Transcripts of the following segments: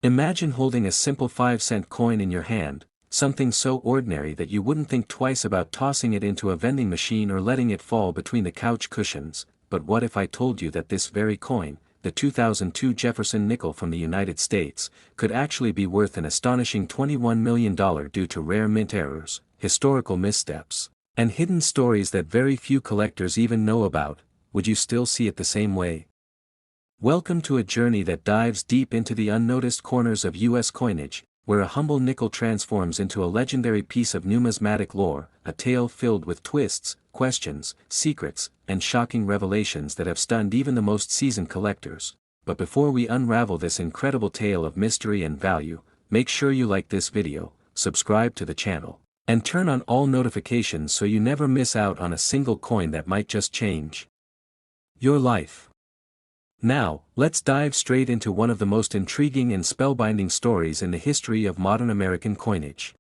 Imagine holding a simple 5-cent coin in your hand, something so ordinary that you wouldn't think twice about tossing it into a vending machine or letting it fall between the couch cushions. But what if I told you that this very coin, the 2002 Jefferson nickel from the United States, could actually be worth an astonishing $21 million due to rare mint errors, historical missteps, and hidden stories that very few collectors even know about? Would you still see it the same way? Welcome to a journey that dives deep into the unnoticed corners of U.S. coinage, where a humble nickel transforms into a legendary piece of numismatic lore, a tale filled with twists, questions, secrets, and shocking revelations that have stunned even the most seasoned collectors. But before we unravel this incredible tale of mystery and value, make sure you like this video, subscribe to the channel, and turn on all notifications so you never miss out on a single coin that might just change your life. Now, let's dive straight into one of the most intriguing and spellbinding stories in the history of modern American coinage.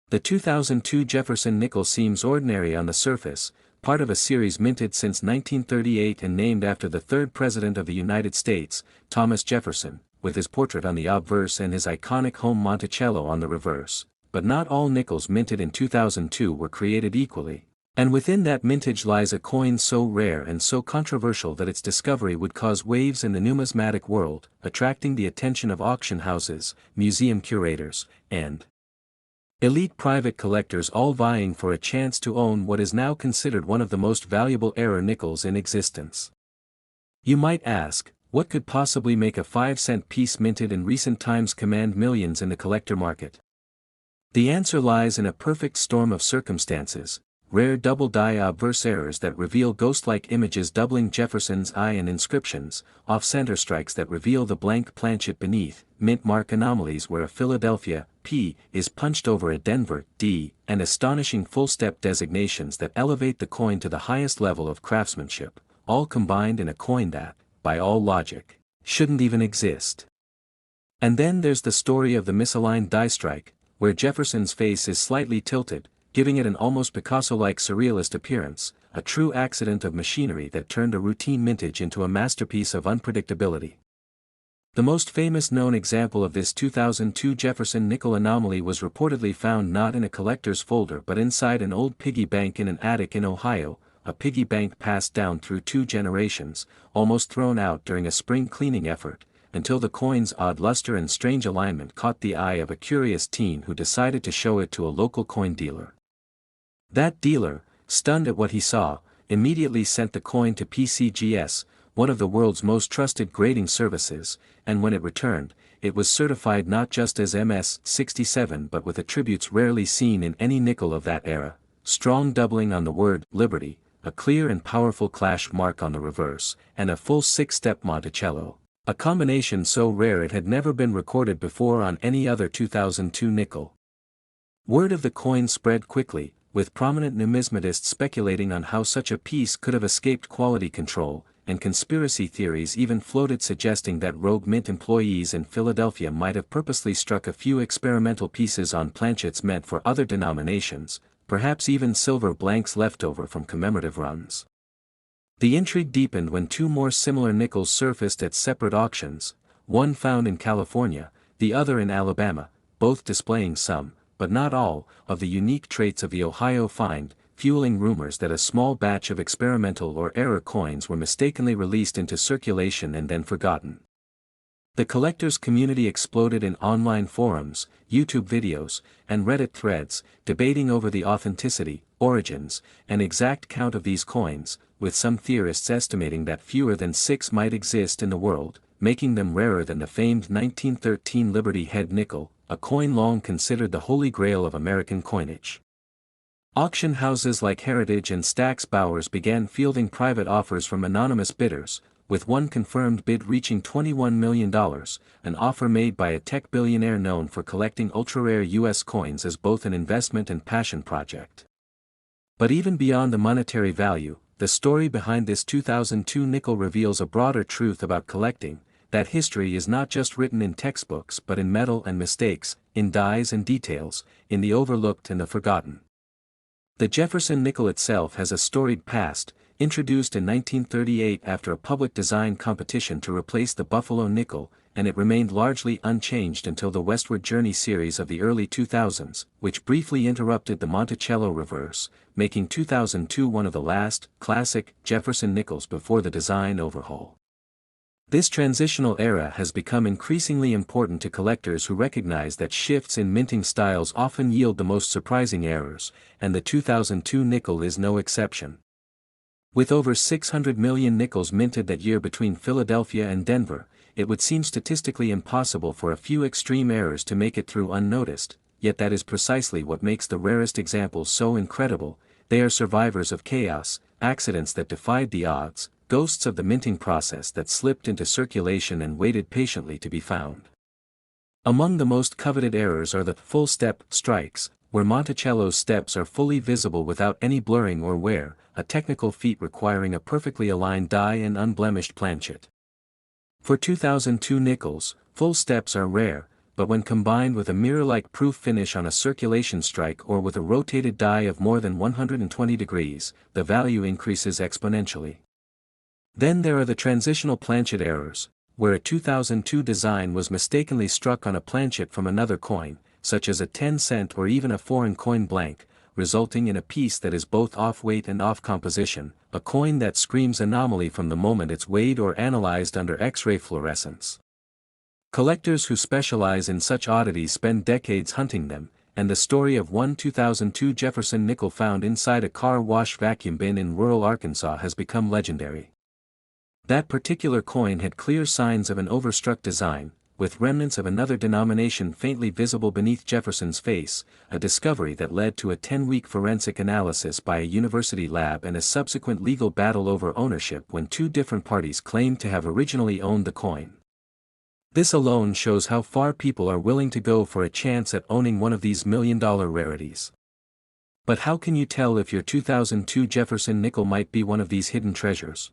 The 2002 Jefferson nickel seems ordinary on the surface, part of a series minted since 1938 and named after the third President of the United States, Thomas Jefferson, with his portrait on the obverse and his iconic home Monticello on the reverse. But not all nickels minted in 2002 were created equally. And within that mintage lies a coin so rare and so controversial that its discovery would cause waves in the numismatic world, attracting the attention of auction houses, museum curators, and elite private collectors, all vying for a chance to own what is now considered one of the most valuable error nickels in existence. You might ask, what could possibly make a 5-cent piece minted in recent times command millions in the collector market? The answer lies in a perfect storm of circumstances. Rare double-die obverse errors that reveal ghost-like images doubling Jefferson's eye and inscriptions, off-center strikes that reveal the blank planchet beneath, mint mark anomalies where a Philadelphia P is punched over a Denver D, and astonishing full-step designations that elevate the coin to the highest level of craftsmanship, all combined in a coin that, by all logic, shouldn't even exist. And then there's the story of the misaligned die strike, where Jefferson's face is slightly tilted, giving it an almost Picasso-like surrealist appearance, a true accident of machinery that turned a routine mintage into a masterpiece of unpredictability. The most famous known example of this 2002 Jefferson nickel anomaly was reportedly found not in a collector's folder but inside an old piggy bank in an attic in Ohio, a piggy bank passed down through 2 generations, almost thrown out during a spring cleaning effort, until the coin's odd luster and strange alignment caught the eye of a curious teen who decided to show it to a local coin dealer. That dealer, stunned at what he saw, immediately sent the coin to PCGS, one of the world's most trusted grading services, and when it returned, it was certified not just as MS-67 but with attributes rarely seen in any nickel of that era: strong doubling on the word Liberty, a clear and powerful clash mark on the reverse, and a full 6-step Monticello, a combination so rare it had never been recorded before on any other 2002 nickel. Word of the coin spread quickly, with prominent numismatists speculating on how such a piece could have escaped quality control, and conspiracy theories even floated suggesting that rogue mint employees in Philadelphia might have purposely struck a few experimental pieces on planchets meant for other denominations, perhaps even silver blanks left over from commemorative runs. The intrigue deepened when 2 more similar nickels surfaced at separate auctions, one found in California, the other in Alabama, both displaying some, but not all, of the unique traits of the Ohio find, fueling rumors that a small batch of experimental or error coins were mistakenly released into circulation and then forgotten. The collectors' community exploded in online forums, YouTube videos, and Reddit threads, debating over the authenticity, origins, and exact count of these coins, with some theorists estimating that fewer than 6 might exist in the world, making them rarer than the famed 1913 Liberty Head nickel, a coin long considered the holy grail of American coinage. Auction houses like Heritage and Stack's Bowers began fielding private offers from anonymous bidders, with one confirmed bid reaching $21 million, an offer made by a tech billionaire known for collecting ultra-rare U.S. coins as both an investment and passion project. But even beyond the monetary value, the story behind this 2002 nickel reveals a broader truth about collecting: that history is not just written in textbooks but in metal and mistakes, in dies and details, in the overlooked and the forgotten. The Jefferson nickel itself has a storied past, introduced in 1938 after a public design competition to replace the Buffalo nickel, and it remained largely unchanged until the Westward Journey series of the early 2000s, which briefly interrupted the Monticello reverse, making 2002 one of the last, classic, Jefferson nickels before the design overhaul. This transitional era has become increasingly important to collectors who recognize that shifts in minting styles often yield the most surprising errors, and the 2002 nickel is no exception. With over 600 million nickels minted that year between Philadelphia and Denver, it would seem statistically impossible for a few extreme errors to make it through unnoticed, yet that is precisely what makes the rarest examples so incredible. They are survivors of chaos, accidents that defied the odds, ghosts of the minting process that slipped into circulation and waited patiently to be found. Among the most coveted errors are the full-step strikes, where Monticello's steps are fully visible without any blurring or wear, a technical feat requiring a perfectly aligned die and unblemished planchet. For 2002 nickels, full steps are rare, but when combined with a mirror-like proof finish on a circulation strike or with a rotated die of more than 120 degrees, the value increases exponentially. Then there are the transitional planchet errors, where a 2002 design was mistakenly struck on a planchet from another coin, such as a 10-cent or even a foreign coin blank, resulting in a piece that is both off-weight and off-composition, a coin that screams anomaly from the moment it's weighed or analyzed under X-ray fluorescence. Collectors who specialize in such oddities spend decades hunting them, and the story of one 2002 Jefferson nickel found inside a car wash vacuum bin in rural Arkansas has become legendary. That particular coin had clear signs of an overstruck design, with remnants of another denomination faintly visible beneath Jefferson's face, a discovery that led to a 10-week forensic analysis by a university lab and a subsequent legal battle over ownership when two different parties claimed to have originally owned the coin. This alone shows how far people are willing to go for a chance at owning one of these million-dollar rarities. But how can you tell if your 2002 Jefferson nickel might be one of these hidden treasures?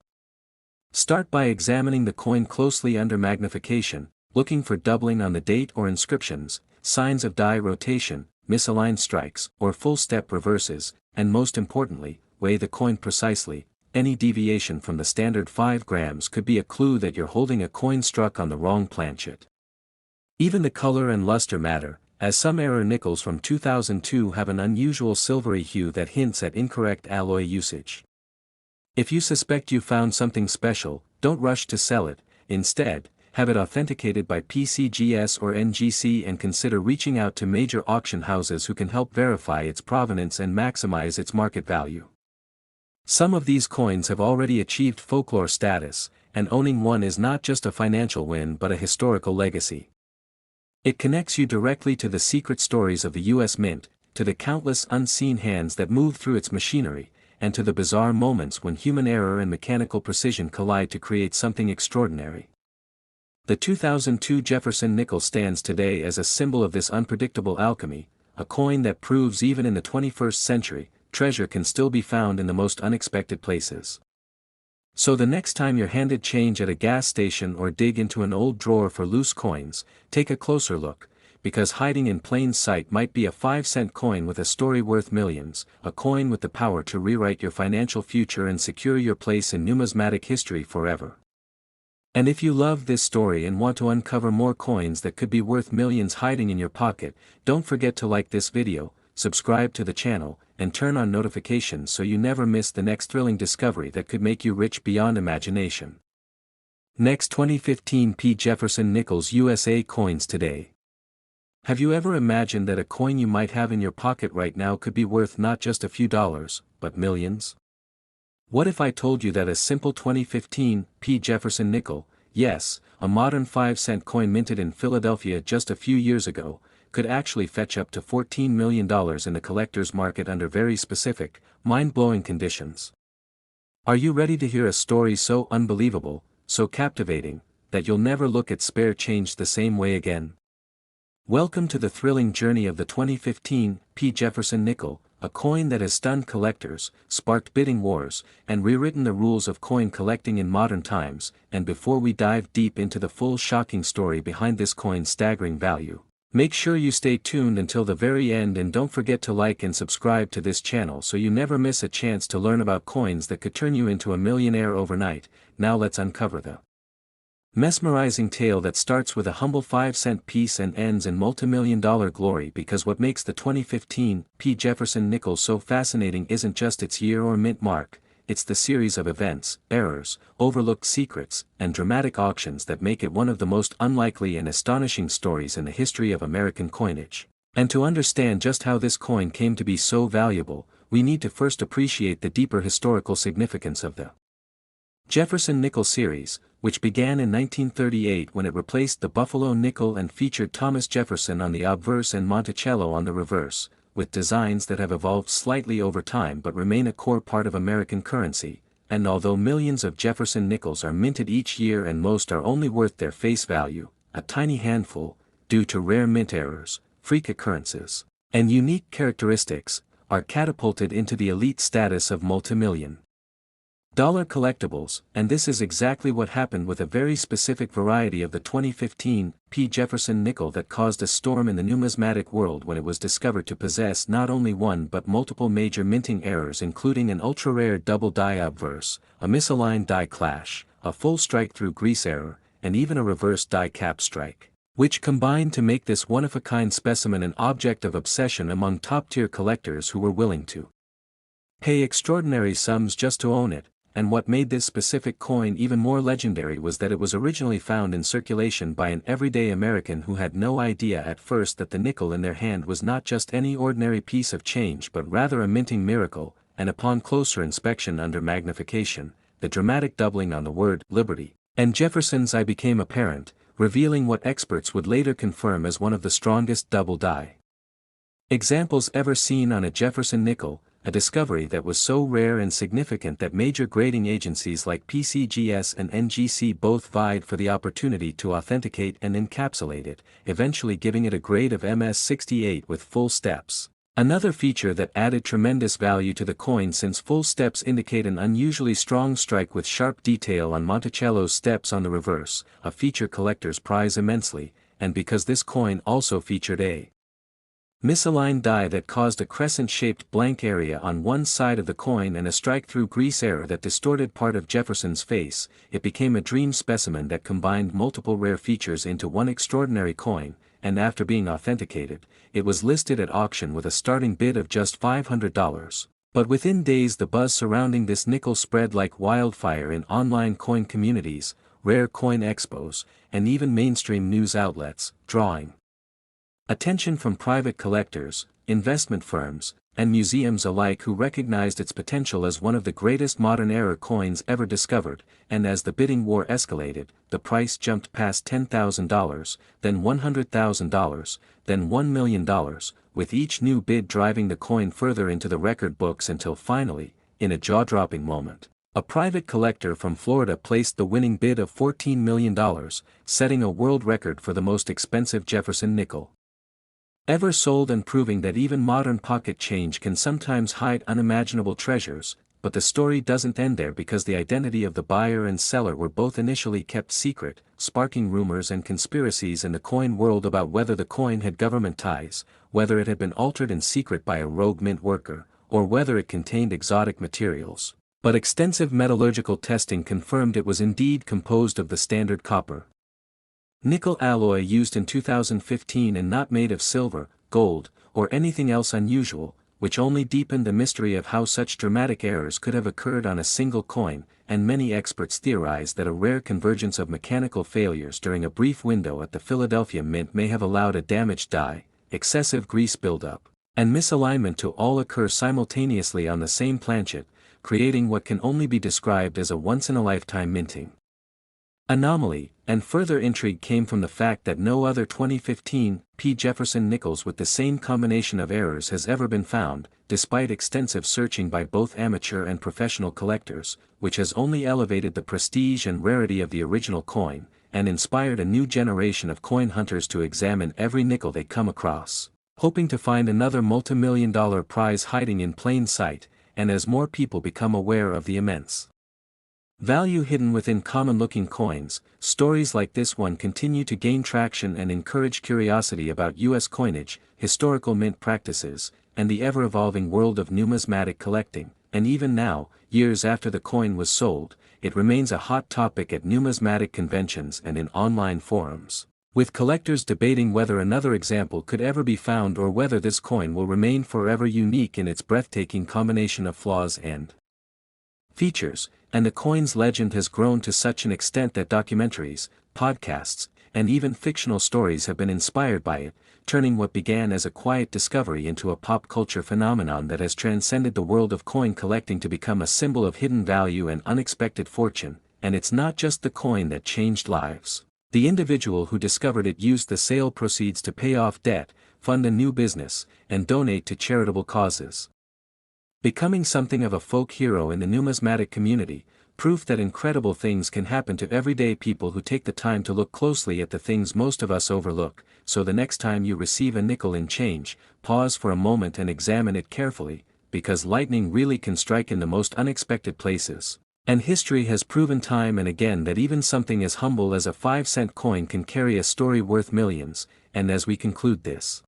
Start by examining the coin closely under magnification, looking for doubling on the date or inscriptions, signs of die rotation, misaligned strikes, or full-step reverses, and most importantly, weigh the coin precisely. Any deviation from the standard 5 grams could be a clue that you're holding a coin struck on the wrong planchet. Even the color and luster matter, as some error nickels from 2002 have an unusual silvery hue that hints at incorrect alloy usage. If you suspect you found something special, don't rush to sell it. Instead, have it authenticated by PCGS or NGC and consider reaching out to major auction houses who can help verify its provenance and maximize its market value. Some of these coins have already achieved folklore status, and owning one is not just a financial win but a historical legacy. It connects you directly to the secret stories of the U.S. Mint, to the countless unseen hands that move through its machinery, and to the bizarre moments when human error and mechanical precision collide to create something extraordinary. The 2002 Jefferson nickel stands today as a symbol of this unpredictable alchemy, a coin that proves even in the 21st century, treasure can still be found in the most unexpected places. So the next time you're handed change at a gas station or dig into an old drawer for loose coins, take a closer look, because hiding in plain sight might be a 5-cent coin with a story worth millions, a coin with the power to rewrite your financial future and secure your place in numismatic history forever. And if you love this story and want to uncover more coins that could be worth millions hiding in your pocket, don't forget to like this video, subscribe to the channel, and turn on notifications so you never miss the next thrilling discovery that could make you rich beyond imagination. Next, 2015 P Jefferson Nickels USA coins today. Have you ever imagined that a coin you might have in your pocket right now could be worth not just a few dollars, but millions? What if I told you that a simple 2015 P Jefferson nickel, yes, a modern 5-cent coin minted in Philadelphia just a few years ago, could actually fetch up to $14 million in the collector's market under very specific, mind-blowing conditions? Are you ready to hear a story so unbelievable, so captivating, that you'll never look at spare change the same way again? Welcome to the thrilling journey of the 2015 P Jefferson nickel, a coin that has stunned collectors, sparked bidding wars, and rewritten the rules of coin collecting in modern times. And before we dive deep into the full shocking story behind this coin's staggering value, make sure you stay tuned until the very end and don't forget to like and subscribe to this channel so you never miss a chance to learn about coins that could turn you into a millionaire overnight. Now let's uncover the Mesmerizing tale that starts with a humble 5-cent piece and ends in multimillion-dollar glory, because what makes the 2015 P Jefferson nickel so fascinating isn't just its year or mint mark, it's the series of events, errors, overlooked secrets, and dramatic auctions that make it one of the most unlikely and astonishing stories in the history of American coinage. And to understand just how this coin came to be so valuable, we need to first appreciate the deeper historical significance of the Jefferson nickel series, which began in 1938 when it replaced the Buffalo nickel and featured Thomas Jefferson on the obverse and Monticello on the reverse, with designs that have evolved slightly over time but remain a core part of American currency. And although millions of Jefferson nickels are minted each year and most are only worth their face value, a tiny handful, due to rare mint errors, freak occurrences, and unique characteristics, are catapulted into the elite status of multimillion dollar collectibles, and this is exactly what happened with a very specific variety of the 2015 P. Jefferson nickel that caused a storm in the numismatic world when it was discovered to possess not only one but multiple major minting errors, including an ultra-rare double die obverse, a misaligned die clash, a full strike-through grease error, and even a reverse die cap strike, which combined to make this one-of-a-kind specimen an object of obsession among top-tier collectors who were willing to pay extraordinary sums just to own it. And what made this specific coin even more legendary was that it was originally found in circulation by an everyday American who had no idea at first that the nickel in their hand was not just any ordinary piece of change but rather a minting miracle, and upon closer inspection under magnification, the dramatic doubling on the word Liberty and Jefferson's I became apparent, revealing what experts would later confirm as one of the strongest double die examples ever seen on a Jefferson nickel, a discovery that was so rare and significant that major grading agencies like PCGS and NGC both vied for the opportunity to authenticate and encapsulate it, eventually giving it a grade of MS-68 with full steps. Another feature that added tremendous value to the coin, since full steps indicate an unusually strong strike with sharp detail on Monticello's steps on the reverse, a feature collectors prize immensely, and because this coin also featured a misaligned die that caused a crescent-shaped blank area on one side of the coin and a strike-through grease error that distorted part of Jefferson's face, it became a dream specimen that combined multiple rare features into one extraordinary coin, and after being authenticated, it was listed at auction with a starting bid of just $500. But within days the buzz surrounding this nickel spread like wildfire in online coin communities, rare coin expos, and even mainstream news outlets, drawing attention from private collectors, investment firms, and museums alike who recognized its potential as one of the greatest modern era coins ever discovered. And as the bidding war escalated, the price jumped past $10,000, then $100,000, then $1 million, with each new bid driving the coin further into the record books until finally, in a jaw-dropping moment, a private collector from Florida placed the winning bid of $14 million, setting a world record for the most expensive Jefferson nickel ever sold, and proving that even modern pocket change can sometimes hide unimaginable treasures. But the story doesn't end there, because the identity of the buyer and seller were both initially kept secret, sparking rumors and conspiracies in the coin world about whether the coin had government ties, whether it had been altered in secret by a rogue mint worker, or whether it contained exotic materials. But extensive metallurgical testing confirmed it was indeed composed of the standard copper nickel alloy used in 2015 and not made of silver, gold, or anything else unusual, which only deepened the mystery of how such dramatic errors could have occurred on a single coin. And many experts theorize that a rare convergence of mechanical failures during a brief window at the Philadelphia Mint may have allowed a damaged die, excessive grease buildup, and misalignment to all occur simultaneously on the same planchet, creating what can only be described as a once-in-a-lifetime minting anomaly. And further intrigue came from the fact that no other 2015 P. Jefferson nickels with the same combination of errors has ever been found, despite extensive searching by both amateur and professional collectors, which has only elevated the prestige and rarity of the original coin, and inspired a new generation of coin hunters to examine every nickel they come across, hoping to find another multimillion-dollar prize hiding in plain sight. And as more people become aware of the immense value hidden within common-looking coins, stories like this one continue to gain traction and encourage curiosity about U.S. coinage, historical mint practices, and the ever-evolving world of numismatic collecting. And even now, years after the coin was sold, it remains a hot topic at numismatic conventions and in online forums, with collectors debating whether another example could ever be found or whether this coin will remain forever unique in its breathtaking combination of flaws and features, and the coin's legend has grown to such an extent that documentaries, podcasts, and even fictional stories have been inspired by it, turning what began as a quiet discovery into a pop culture phenomenon that has transcended the world of coin collecting to become a symbol of hidden value and unexpected fortune. And it's not just the coin that changed lives. The individual who discovered it used the sale proceeds to pay off debt, fund a new business, and donate to charitable causes, becoming something of a folk hero in the numismatic community, proof that incredible things can happen to everyday people who take the time to look closely at the things most of us overlook. So the next time you receive a nickel in change, pause for a moment and examine it carefully, because lightning really can strike in the most unexpected places. And history has proven time and again that even something as humble as a 5-cent coin can carry a story worth millions. And as we conclude this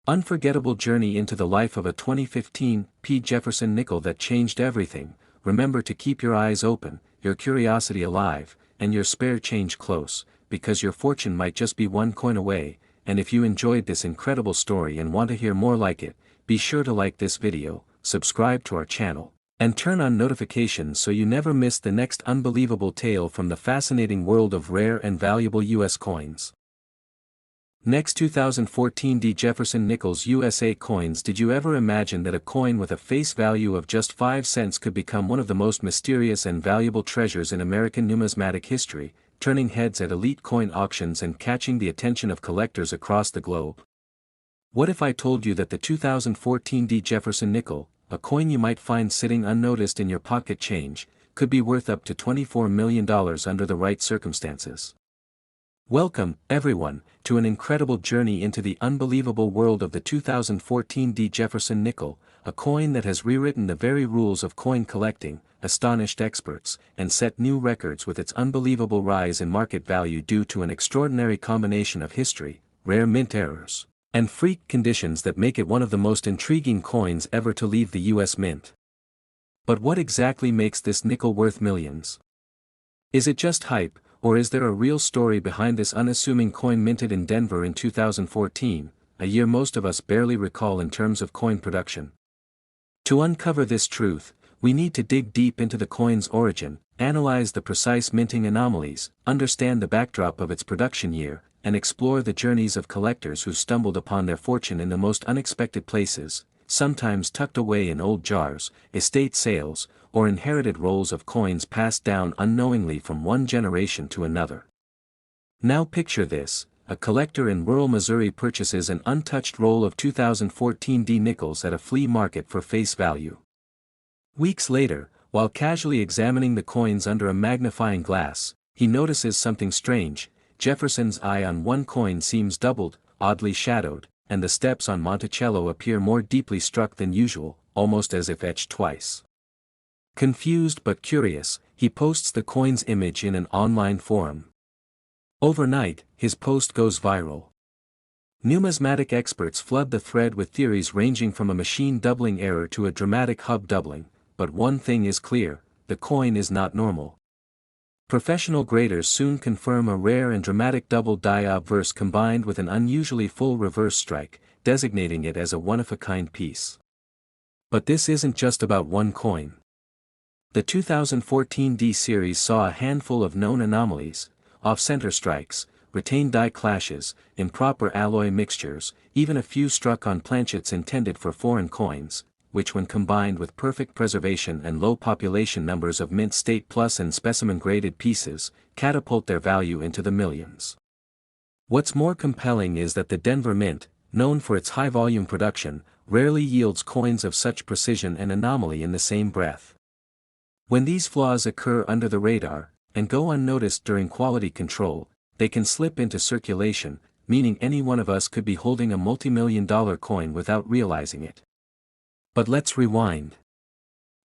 unforgettable journey into the life of a 2015 P Jefferson nickel that changed everything, remember to keep your eyes open, your curiosity alive, and your spare change close, because your fortune might just be one coin away. And if you enjoyed this incredible story and want to hear more like it, be sure to like this video, subscribe to our channel, and turn on notifications so you never miss the next unbelievable tale from the fascinating world of rare and valuable US coins. Next, 2014 D Jefferson Nickels USA coins. Did you ever imagine that a coin with a face value of just 5 cents could become one of the most mysterious and valuable treasures in American numismatic history, turning heads at elite coin auctions and catching the attention of collectors across the globe? What if I told you that the 2014 D Jefferson nickel, a coin you might find sitting unnoticed in your pocket change, could be worth up to $24 million under the right circumstances? Welcome, everyone, to an incredible journey into the unbelievable world of the 2014 D Jefferson nickel, a coin that has rewritten the very rules of coin collecting, astonished experts, and set new records with its unbelievable rise in market value due to an extraordinary combination of history, rare mint errors, and freak conditions that make it one of the most intriguing coins ever to leave the US Mint. But what exactly makes this nickel worth millions? Is it just hype, or is there a real story behind this unassuming coin minted in Denver in 2014, a year most of us barely recall in terms of coin production? To uncover this truth, we need to dig deep into the coin's origin, analyze the precise minting anomalies, understand the backdrop of its production year, and explore the journeys of collectors who stumbled upon their fortune in the most unexpected places, sometimes tucked away in old jars, estate sales, or inherited rolls of coins passed down unknowingly from one generation to another. Now picture this: a collector in rural Missouri purchases an untouched roll of 2014 D nickels at a flea market for face value. Weeks later, while casually examining the coins under a magnifying glass, he notices something strange. Jefferson's eye on one coin seems doubled, oddly shadowed, and the steps on Monticello appear more deeply struck than usual, almost as if etched twice. Confused but curious, he posts the coin's image in an online forum. Overnight, his post goes viral. Numismatic experts flood the thread with theories ranging from a machine doubling error to a dramatic hub doubling, but one thing is clear: the coin is not normal. Professional graders soon confirm a rare and dramatic double die obverse combined with an unusually full reverse strike, designating it as a one-of-a-kind piece. But this isn't just about one coin. The 2014 D series saw a handful of known anomalies: off-center strikes, retained die clashes, improper alloy mixtures, even a few struck on planchets intended for foreign coins, which when combined with perfect preservation and low population numbers of mint state plus and specimen graded pieces, catapult their value into the millions. What's more compelling is that the Denver Mint, known for its high-volume production, rarely yields coins of such precision and anomaly in the same breath. When these flaws occur under the radar, and go unnoticed during quality control, they can slip into circulation, meaning any one of us could be holding a multi-million-dollar coin without realizing it. But let's rewind.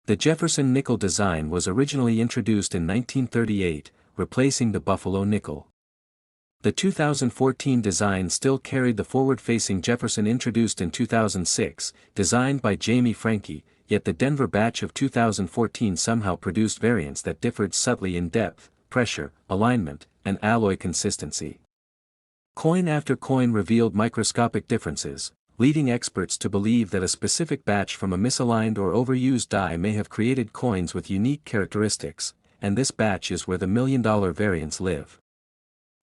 The Jefferson nickel design was originally introduced in 1938, replacing the Buffalo nickel. The 2014 design still carried the forward-facing Jefferson introduced in 2006, designed by Jamie Franke, yet the Denver batch of 2014 somehow produced variants that differed subtly in depth, pressure, alignment, and alloy consistency. Coin after coin revealed microscopic differences, leading experts to believe that a specific batch from a misaligned or overused die may have created coins with unique characteristics, and this batch is where the million-dollar variants live.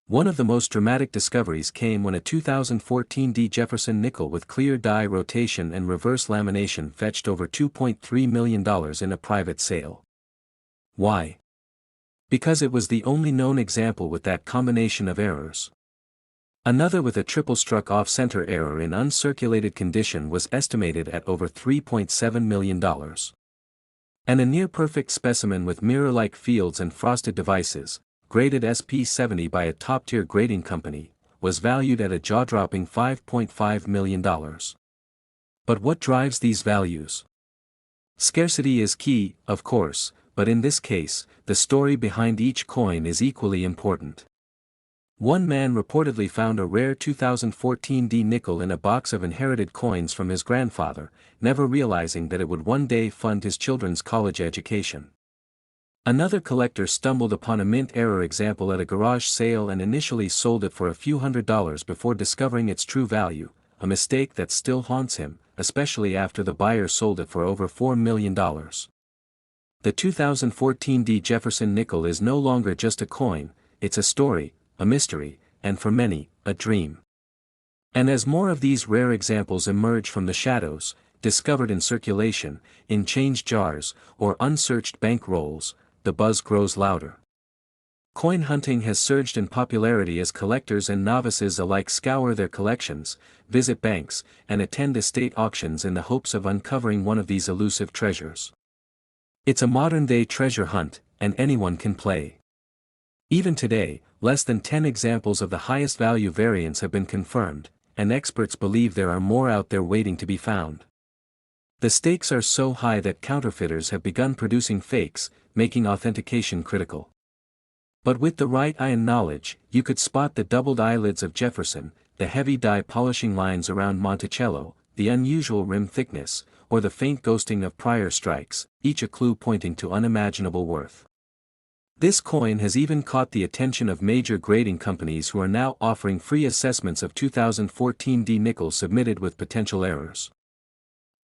One of the most dramatic discoveries came when a 2014 D Jefferson nickel with clear die rotation and reverse lamination fetched over $2.3 million in a private sale. Why? Because it was the only known example with that combination of errors. Another with a triple struck off-center error in uncirculated condition was estimated at over $3.7 million. And a near-perfect specimen with mirror-like fields and frosted devices, graded SP70 by a top-tier grading company, was valued at a jaw-dropping $5.5 million. But what drives these values? Scarcity is key, of course, but in this case, the story behind each coin is equally important. One man reportedly found a rare 2014 D nickel in a box of inherited coins from his grandfather, never realizing that it would one day fund his children's college education. Another collector stumbled upon a mint error example at a garage sale and initially sold it for a few $100s before discovering its true value, a mistake that still haunts him, especially after the buyer sold it for over $4 million. The 2014 D Jefferson nickel is no longer just a coin, it's a story, a mystery, and for many, a dream. And as more of these rare examples emerge from the shadows, discovered in circulation, in change jars, or unsearched bank rolls, the buzz grows louder. Coin hunting has surged in popularity as collectors and novices alike scour their collections, visit banks, and attend estate auctions in the hopes of uncovering one of these elusive treasures. It's a modern-day treasure hunt, and anyone can play. Even today, less than 10 examples of the highest value variants have been confirmed, and experts believe there are more out there waiting to be found. The stakes are so high that counterfeiters have begun producing fakes, making authentication critical. But with the right eye and knowledge, you could spot the doubled eyelids of Jefferson, the heavy die polishing lines around Monticello, the unusual rim thickness, or the faint ghosting of prior strikes, each a clue pointing to unimaginable worth. This coin has even caught the attention of major grading companies who are now offering free assessments of 2014 D nickel submitted with potential errors.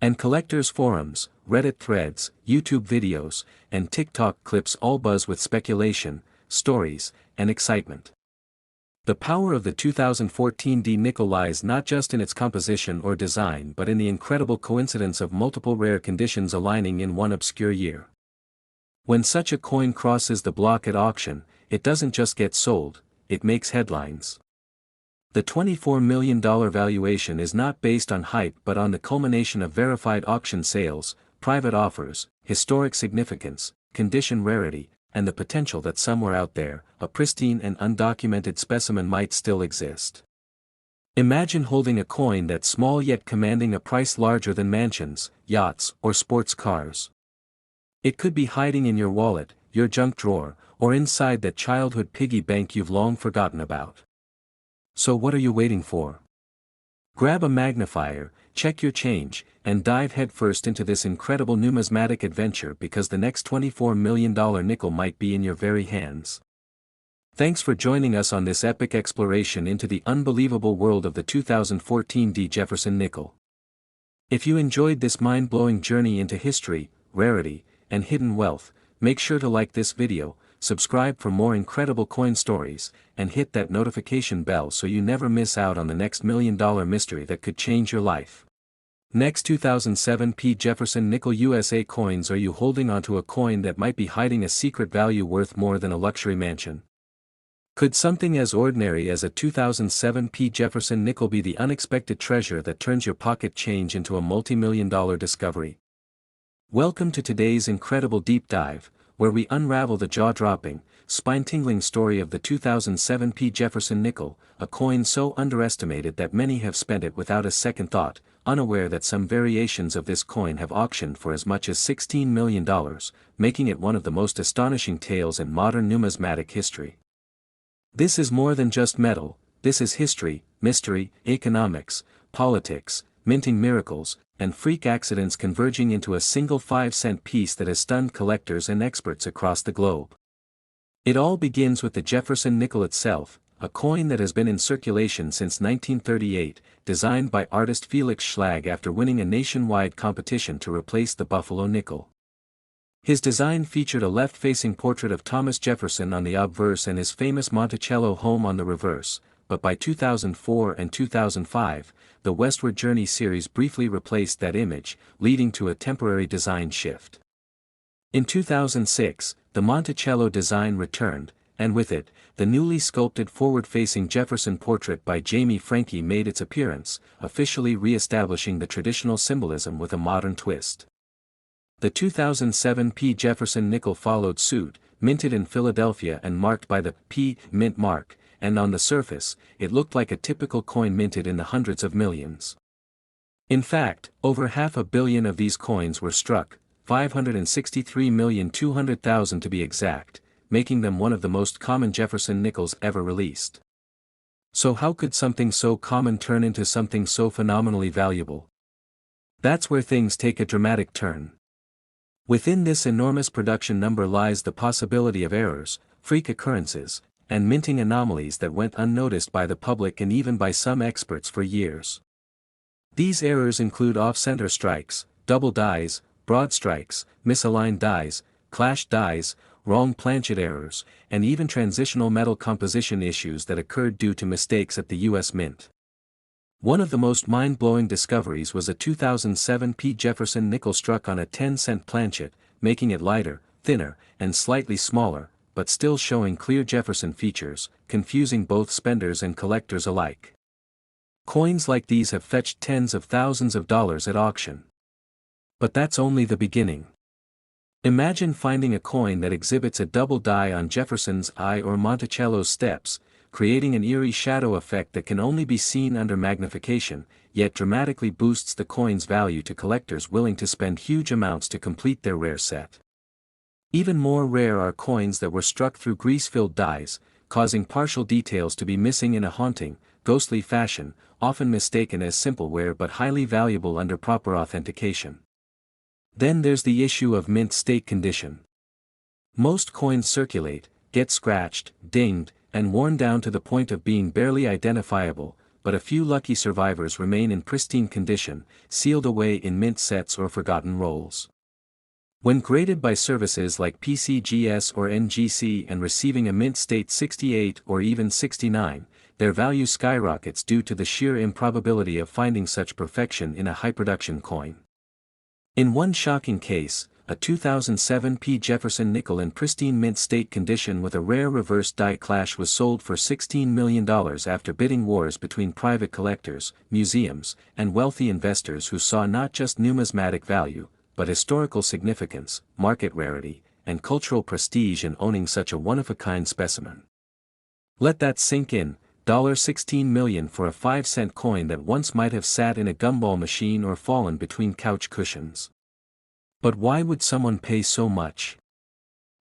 And collectors' forums, Reddit threads, YouTube videos, and TikTok clips all buzz with speculation, stories, and excitement. The power of the 2014 D nickel lies not just in its composition or design but in the incredible coincidence of multiple rare conditions aligning in one obscure year. When such a coin crosses the block at auction, it doesn't just get sold, it makes headlines. The $24 million valuation is not based on hype but on the culmination of verified auction sales, private offers, historic significance, condition rarity, and the potential that somewhere out there, a pristine and undocumented specimen might still exist. Imagine holding a coin that's small yet commanding a price larger than mansions, yachts, or sports cars. It could be hiding in your wallet, your junk drawer, or inside that childhood piggy bank you've long forgotten about. So what are you waiting for? Grab a magnifier, check your change, and dive headfirst into this incredible numismatic adventure because the next $24 million nickel might be in your very hands. Thanks for joining us on this epic exploration into the unbelievable world of the 2014 D Jefferson nickel. If you enjoyed this mind-blowing journey into history, rarity, and hidden wealth, make sure to like this video, subscribe for more incredible coin stories, and hit that notification bell so you never miss out on the next million-dollar mystery that could change your life. Next 2007 P Jefferson Nickel USA coins. Are you holding onto a coin that might be hiding a secret value worth more than a luxury mansion? Could something as ordinary as a 2007 P Jefferson nickel be the unexpected treasure that turns your pocket change into a multi-million-dollar discovery? Welcome to today's incredible deep dive, where we unravel the jaw-dropping, spine-tingling story of the 2007 P Jefferson nickel, a coin so underestimated that many have spent it without a second thought, unaware that some variations of this coin have auctioned for as much as $16 million, making it one of the most astonishing tales in modern numismatic history. This is more than just metal, this is history, mystery, economics, politics, minting miracles, and freak accidents converging into a single 5-cent piece that has stunned collectors and experts across the globe. It all begins with the Jefferson nickel itself, a coin that has been in circulation since 1938, designed by artist Felix Schlag after winning a nationwide competition to replace the Buffalo nickel. His design featured a left-facing portrait of Thomas Jefferson on the obverse and his famous Monticello home on the reverse, but by 2004 and 2005, the Westward Journey series briefly replaced that image, leading to a temporary design shift. In 2006, the Monticello design returned, and with it, the newly sculpted forward-facing Jefferson portrait by Jamie Franke made its appearance, officially re-establishing the traditional symbolism with a modern twist. The 2007 P Jefferson nickel followed suit, minted in Philadelphia and marked by the P mint mark, and on the surface, it looked like a typical coin minted in the hundreds of millions. In fact, over 500 million of these coins were struck, 563,200,000 to be exact, making them one of the most common Jefferson nickels ever released. So how could something so common turn into something so phenomenally valuable? That's where things take a dramatic turn. Within this enormous production number lies the possibility of errors, freak occurrences, and minting anomalies that went unnoticed by the public and even by some experts for years. These errors include off-center strikes, double dies, broad strikes, misaligned dies, clashed dies, wrong planchet errors, and even transitional metal composition issues that occurred due to mistakes at the U.S. Mint. One of the most mind-blowing discoveries was a 2007 P Jefferson nickel struck on a 10-cent planchet, making it lighter, thinner, and slightly smaller, but still showing clear Jefferson features, confusing both spenders and collectors alike. Coins like these have fetched tens of thousands of dollars at auction. But that's only the beginning. Imagine finding a coin that exhibits a double die on Jefferson's eye or Monticello's steps, creating an eerie shadow effect that can only be seen under magnification, yet dramatically boosts the coin's value to collectors willing to spend huge amounts to complete their rare set. Even more rare are coins that were struck through grease-filled dies, causing partial details to be missing in a haunting, ghostly fashion, often mistaken as simpleware but highly valuable under proper authentication. Then there's the issue of mint state condition. Most coins circulate, get scratched, dinged, and worn down to the point of being barely identifiable, but a few lucky survivors remain in pristine condition, sealed away in mint sets or forgotten rolls. When graded by services like PCGS or NGC and receiving a mint state 68 or even 69, their value skyrockets due to the sheer improbability of finding such perfection in a high-production coin. In one shocking case, a 2007 P Jefferson nickel in pristine mint state condition with a rare reverse die clash was sold for $16 million after bidding wars between private collectors, museums, and wealthy investors who saw not just numismatic value, but historical significance, market rarity, and cultural prestige in owning such a one-of-a-kind specimen. Let that sink in, $16 million for a 5-cent coin that once might have sat in a gumball machine or fallen between couch cushions. But why would someone pay so much?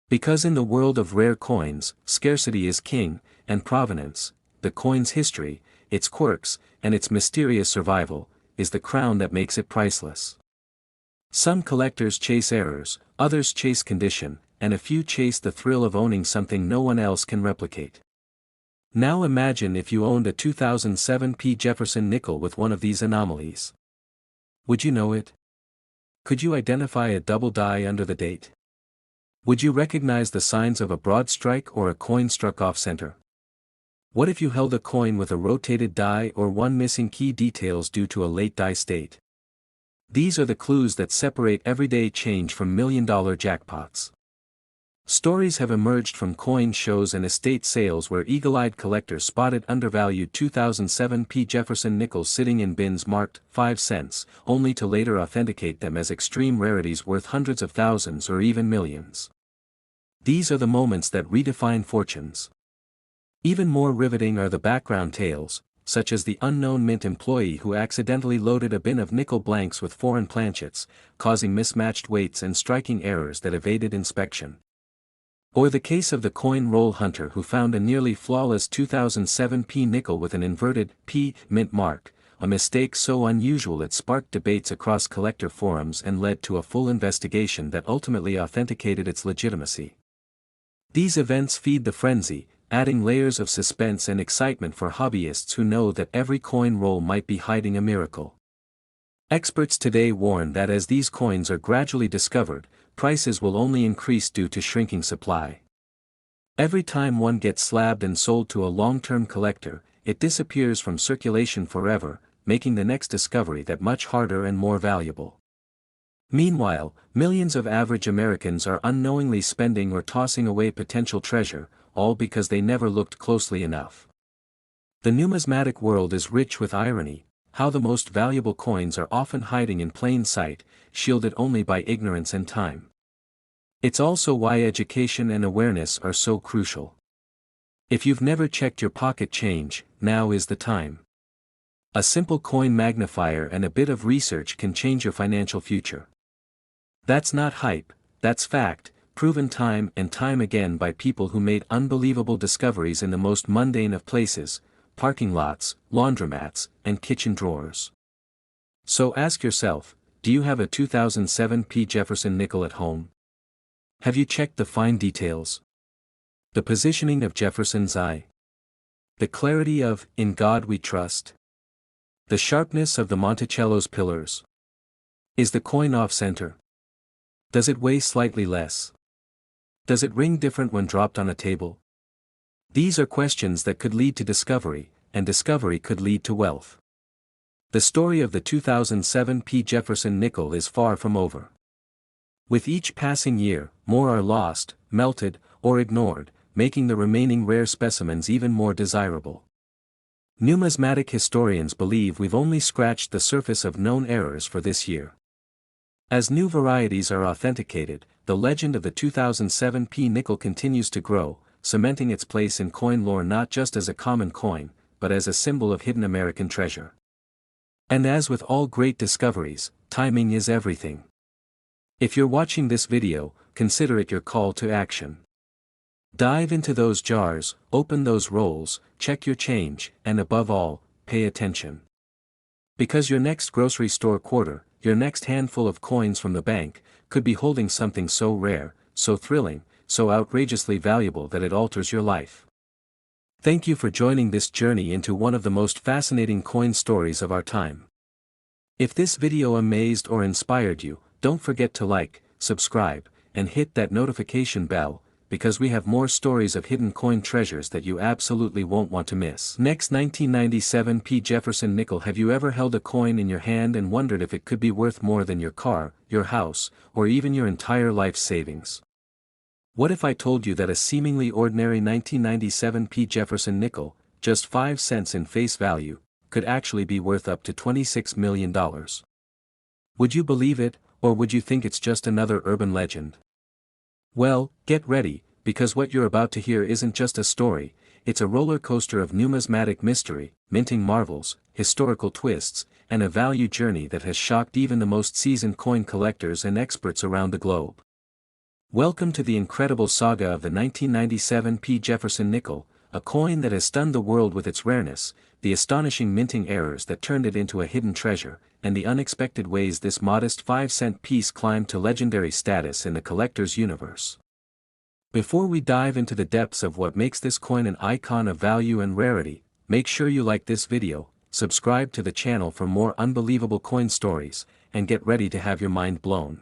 Because in the world of rare coins, scarcity is king, and provenance, the coin's history, its quirks, and its mysterious survival, is the crown that makes it priceless. Some collectors chase errors, others chase condition, and a few chase the thrill of owning something no one else can replicate. Now imagine if you owned a 2007 P Jefferson nickel with one of these anomalies. Would you know it? Could you identify a double die under the date? Would you recognize the signs of a broad strike or a coin struck off-center? What if you held a coin with a rotated die or one missing key details due to a late die state? These are the clues that separate everyday change from million-dollar jackpots. Stories have emerged from coin shows and estate sales where eagle-eyed collectors spotted undervalued 2007 P Jefferson nickels sitting in bins marked 5 cents, only to later authenticate them as extreme rarities worth hundreds of thousands or even millions. These are the moments that redefine fortunes. Even more riveting are the background tales, such as the unknown mint employee who accidentally loaded a bin of nickel blanks with foreign planchets, causing mismatched weights and striking errors that evaded inspection. Or the case of the coin roll hunter who found a nearly flawless 2007 P nickel with an inverted P mint mark, a mistake so unusual it sparked debates across collector forums and led to a full investigation that ultimately authenticated its legitimacy. These events feed the frenzy, adding layers of suspense and excitement for hobbyists who know that every coin roll might be hiding a miracle. Experts today warn that as these coins are gradually discovered, prices will only increase due to shrinking supply. Every time one gets slabbed and sold to a long-term collector, it disappears from circulation forever, making the next discovery that much harder and more valuable. Meanwhile, millions of average Americans are unknowingly spending or tossing away potential treasure, all because they never looked closely enough. The numismatic world is rich with irony, how the most valuable coins are often hiding in plain sight, shielded only by ignorance and time. It's also why education and awareness are so crucial. If you've never checked your pocket change, now is the time. A simple coin magnifier and a bit of research can change your financial future. That's not hype, that's fact, proven time and time again by people who made unbelievable discoveries in the most mundane of places: parking lots, laundromats, and kitchen drawers. So ask yourself, do you have a 2007 P Jefferson nickel at home? Have you checked the fine details? The positioning of Jefferson's eye? The clarity of "In God We Trust"? The sharpness of the Monticello's pillars? Is the coin off-center? Does it weigh slightly less? Does it ring different when dropped on a table? These are questions that could lead to discovery, and discovery could lead to wealth. The story of the 2007 P Jefferson nickel is far from over. With each passing year, more are lost, melted, or ignored, making the remaining rare specimens even more desirable. Numismatic historians believe we've only scratched the surface of known errors for this year. As new varieties are authenticated, the legend of the 2007 P nickel continues to grow, cementing its place in coin lore not just as a common coin, but as a symbol of hidden American treasure. And as with all great discoveries, timing is everything. If you're watching this video, consider it your call to action. Dive into those jars, open those rolls, check your change, and above all, pay attention. Because your next grocery store quarter, your next handful of coins from the bank, could be holding something so rare, so thrilling, so outrageously valuable that it alters your life. Thank you for joining this journey into one of the most fascinating coin stories of our time. If this video amazed or inspired you, don't forget to like, subscribe, and hit that notification bell, because we have more stories of hidden coin treasures that you absolutely won't want to miss. Next, 1997 P Jefferson nickel. Have you ever held a coin in your hand and wondered if it could be worth more than your car, your house, or even your entire life savings? What if I told you that a seemingly ordinary 1997 P Jefferson nickel, just 5 cents in face value, could actually be worth up to $26 million? Would you believe it, or would you think it's just another urban legend? Well, get ready, because what you're about to hear isn't just a story, it's a roller coaster of numismatic mystery, minting marvels, historical twists, and a value journey that has shocked even the most seasoned coin collectors and experts around the globe. Welcome to the incredible saga of the 1997 P Jefferson nickel, a coin that has stunned the world with its rareness, the astonishing minting errors that turned it into a hidden treasure, and the unexpected ways this modest 5-cent piece climbed to legendary status in the collector's universe. Before we dive into the depths of what makes this coin an icon of value and rarity, make sure you like this video, subscribe to the channel for more unbelievable coin stories, and get ready to have your mind blown.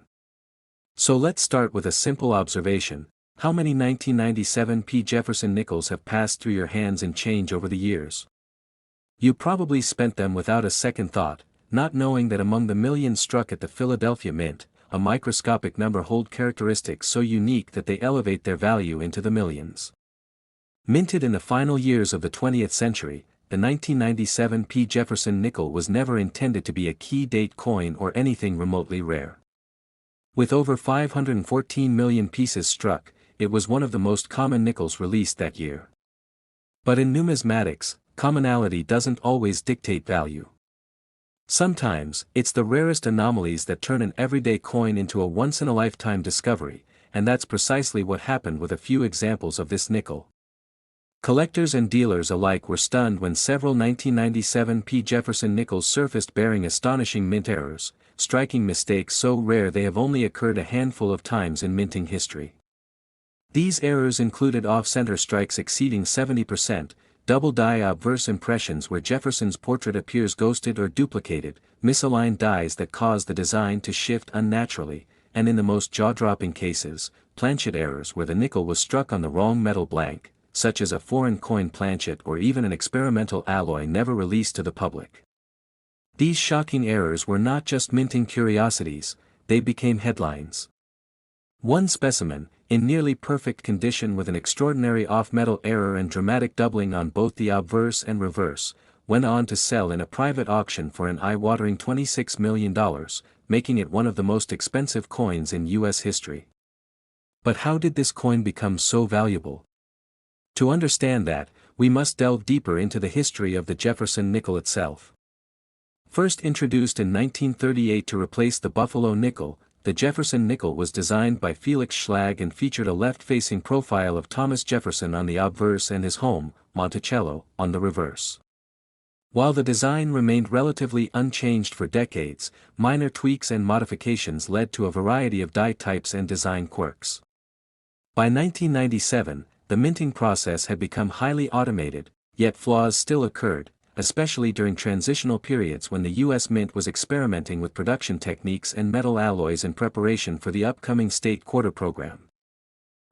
So let's start with a simple observation: how many 1997 P Jefferson nickels have passed through your hands in change over the years? You probably spent them without a second thought, not knowing that among the millions struck at the Philadelphia Mint, a microscopic number hold characteristics so unique that they elevate their value into the millions. Minted in the final years of the 20th century, the 1997 P Jefferson nickel was never intended to be a key date coin or anything remotely rare. With over 514 million pieces struck, it was one of the most common nickels released that year. But in numismatics, commonality doesn't always dictate value. Sometimes, it's the rarest anomalies that turn an everyday coin into a once-in-a-lifetime discovery, and that's precisely what happened with a few examples of this nickel. Collectors and dealers alike were stunned when several 1997 P Jefferson nickels surfaced bearing astonishing mint errors, striking mistakes so rare they have only occurred a handful of times in minting history. These errors included off-center strikes exceeding 70%, double die obverse impressions where Jefferson's portrait appears ghosted or duplicated, misaligned dies that cause the design to shift unnaturally, and in the most jaw-dropping cases, planchet errors where the nickel was struck on the wrong metal blank, such as a foreign coin planchet or even an experimental alloy never released to the public. These shocking errors were not just minting curiosities, they became headlines. One specimen, in nearly perfect condition with an extraordinary off-metal error and dramatic doubling on both the obverse and reverse, went on to sell in a private auction for an eye-watering $26 million, making it one of the most expensive coins in U.S. history. But how did this coin become so valuable? To understand that, we must delve deeper into the history of the Jefferson nickel itself. First introduced in 1938 to replace the Buffalo nickel, the Jefferson nickel was designed by Felix Schlag and featured a left-facing profile of Thomas Jefferson on the obverse and his home, Monticello, on the reverse. While the design remained relatively unchanged for decades, minor tweaks and modifications led to a variety of die types and design quirks. By 1997, the minting process had become highly automated, yet flaws still occurred, especially during transitional periods when the U.S. Mint was experimenting with production techniques and metal alloys in preparation for the upcoming state quarter program.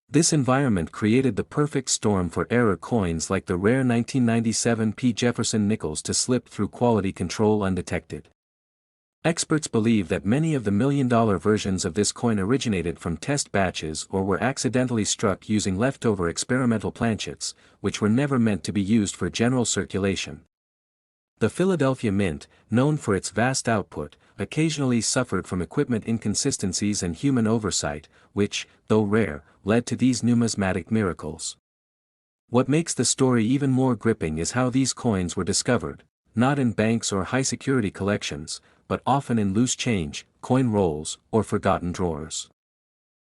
This environment created the perfect storm for error coins like the rare 1997 P Jefferson nickels to slip through quality control undetected. Experts believe that many of the million-dollar versions of this coin originated from test batches or were accidentally struck using leftover experimental planchets, which were never meant to be used for general circulation. The Philadelphia Mint, known for its vast output, occasionally suffered from equipment inconsistencies and human oversight, which, though rare, led to these numismatic miracles. What makes the story even more gripping is how these coins were discovered, not in banks or high-security collections, but often in loose change, coin rolls, or forgotten drawers.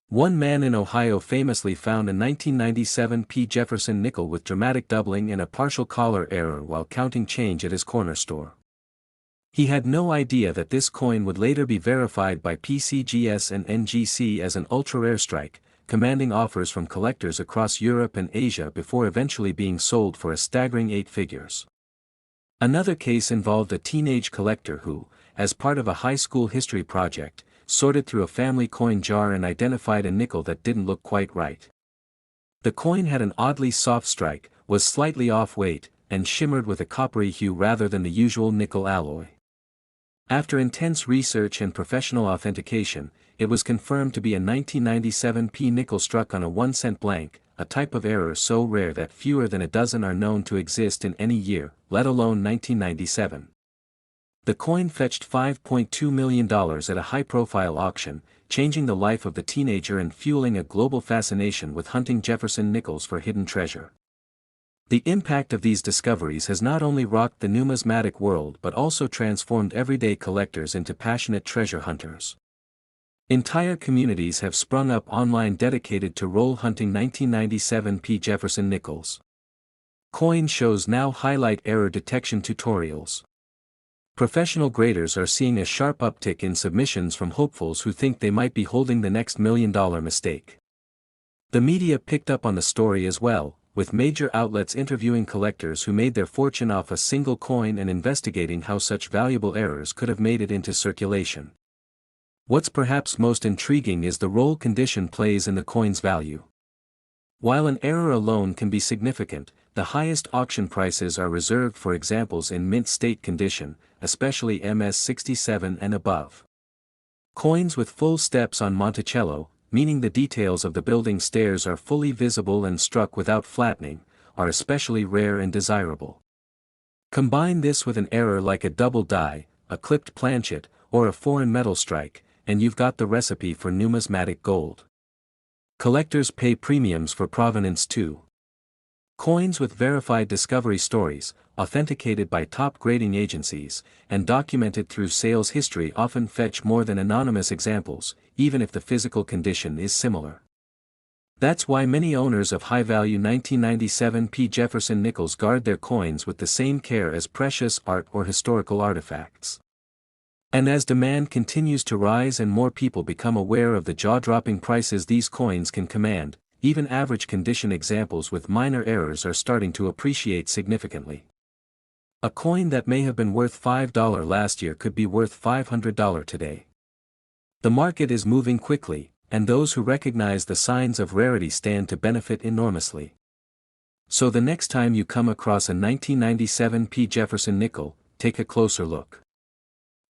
One man in Ohio famously found a 1997 P. Jefferson nickel with dramatic doubling and a partial collar error while counting change at his corner store. He had no idea that this coin would later be verified by PCGS and NGC as an ultra-rare strike, commanding offers from collectors across Europe and Asia before eventually being sold for a staggering 8 figures. Another case involved a teenage collector who, as part of a high school history project, sorted through a family coin jar and identified a nickel that didn't look quite right. The coin had an oddly soft strike, was slightly off-weight, and shimmered with a coppery hue rather than the usual nickel alloy. After intense research and professional authentication, it was confirmed to be a 1997 P nickel struck on a 1-cent blank, a type of error so rare that fewer than a dozen are known to exist in any year, let alone 1997. The coin fetched $5.2 million at a high-profile auction, changing the life of the teenager and fueling a global fascination with hunting Jefferson nickels for hidden treasure. The impact of these discoveries has not only rocked the numismatic world but also transformed everyday collectors into passionate treasure hunters. Entire communities have sprung up online dedicated to roll hunting 1997 P. Jefferson nickels. Coin shows now highlight error detection tutorials. Professional graders are seeing a sharp uptick in submissions from hopefuls who think they might be holding the next million-dollar mistake. The media picked up on the story as well, with major outlets interviewing collectors who made their fortune off a single coin and investigating how such valuable errors could have made it into circulation. What's perhaps most intriguing is the role condition plays in the coin's value. While an error alone can be significant, the highest auction prices are reserved for examples in mint state condition, especially MS-67 and above. Coins with full steps on Monticello, meaning the details of the building stairs are fully visible and struck without flattening, are especially rare and desirable. Combine this with an error like a double die, a clipped planchet, or a foreign metal strike, and you've got the recipe for numismatic gold. Collectors pay premiums for provenance too. Coins with verified discovery stories, authenticated by top grading agencies, and documented through sales history often fetch more than anonymous examples, even if the physical condition is similar. That's why many owners of high-value 1997 P Jefferson nickels guard their coins with the same care as precious art or historical artifacts. And as demand continues to rise and more people become aware of the jaw-dropping prices these coins can command, even average condition examples with minor errors are starting to appreciate significantly. A coin that may have been worth $5 last year could be worth $500 today. The market is moving quickly, and those who recognize the signs of rarity stand to benefit enormously. So the next time you come across a 1997 P Jefferson nickel, take a closer look.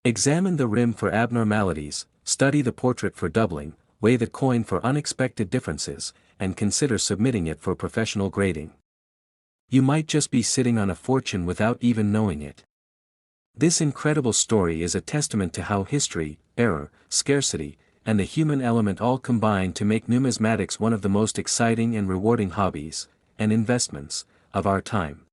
Examine the rim for abnormalities, study the portrait for doubling, weigh the coin for unexpected differences, and consider submitting it for professional grading. You might just be sitting on a fortune without even knowing it. This incredible story is a testament to how history, error, scarcity, and the human element all combine to make numismatics one of the most exciting and rewarding hobbies, and investments, of our time.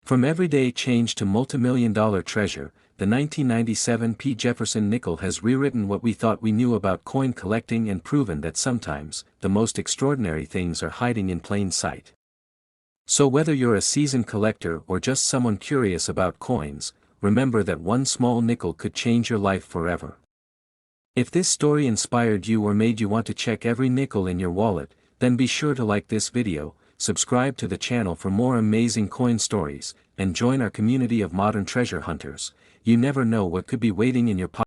From everyday change to multimillion-dollar treasure, the 1997 P. Jefferson nickel has rewritten what we thought we knew about coin collecting and proven that sometimes, the most extraordinary things are hiding in plain sight. So whether you're a seasoned collector or just someone curious about coins, remember that one small nickel could change your life forever. If this story inspired you or made you want to check every nickel in your wallet, then be sure to like this video, subscribe to the channel for more amazing coin stories, and join our community of modern treasure hunters. You never know what could be waiting in your pocket.